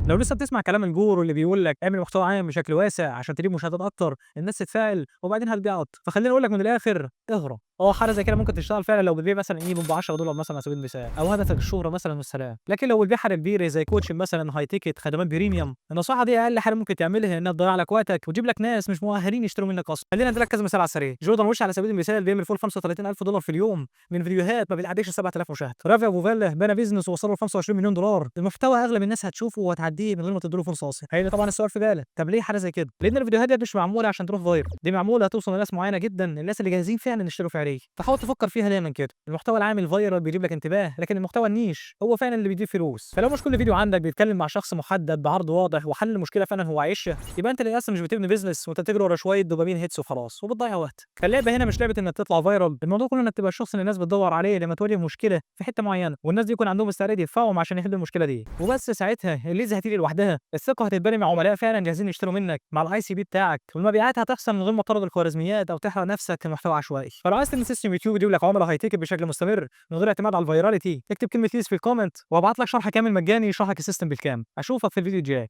لو لسه بتسمع كلام الجورو اللي بيقول لك اعمل محتوى عام بشكل واسع عشان تجيب مشاهدات اكتر، الناس تتفاعل وبعدين هتبيع اكتر، فخليني اقول لك من الاخر اهرب. حاجه زي كده ممكن تشتغل فعلا لو بتبيع مثلا ايه ب 10 دولار مثلا على سبيل المثال، او هدفك الشهره مثلا والسلام. لكن لو بتبيع حاجه كبيره زي كوتش مثلا هاي تيكت خدمات بريميوم، النصيحه دي اقل حاجه ممكن تعملها انها تضيع لك وقتك وتجيب لك ناس مش مؤهلين يشتروا منك اصلا. خلينا اديلك كذا مثال على السريع. جوردن وش على سبيل المثال بيعمل فوق 35000 دولار في اليوم من فيديوهات ما بيعديش 7000 مشاهده. رافع ابو فاله بنى بيزنس ووصل له 25 مليون دولار. المحتوى اغلب الناس هتشوفه وهتعديه من غير ما تديله فرصه اصلا. هيجي طبعا السؤال في بالك، طب ليه حاجه زي كده؟ لان الفيديوهات دي مش معموله عشان تروح فايرال، دي معموله توصل لناس معينه جدا، الناس اللي جاهزين فعلا يشتروا فعليا. فحاول تفكر فيها دايما كده، المحتوى العام الفايرال بيجيب لك انتباه، لكن المحتوى النيش هو فعلا اللي بيجيب فلوس. فلو مش كل فيديو عندك بيتكلم مع شخص محدد بعرض واضح وحل مشكله فعلا هو عايشها، يبقى انت للاسف مش بتبني بيزنس وانت بتجري ورا شويه دوبامين هيتس وخلاص وبتضيع وقت. فاللعبه هنا مش لعبه انك تطلع فايرال، الموضوع كله انك تبقى الشخص اللي الناس بتدور عليه لما تواجه مشكله في حته معينه، والناس دي يكون عندهم استعداد يدفعوا عشان يحلوا المشكله دي وبس. ساعتها الليزه هتيجي لوحدها، الثقه هتتبني مع عملاء فعلا جاهزين يشتروا منك مع الاي سي بي بتاعك، والمبيعات هتحصل من غير ما تطرد الخوارزميات او تحرق نفسك كمحتوى عشوائي. فلو عايز تبني سيستم يوتيوب يجيب لك عملاء هاي تيكت بشكل مستمر من غير اعتماد على الفيراليتي، اكتب كلمه ليز في الكومنت وابعت لك شرح كامل مجاني يشرح لك السيستم بالكامل. اشوفك في الفيديو الجاي.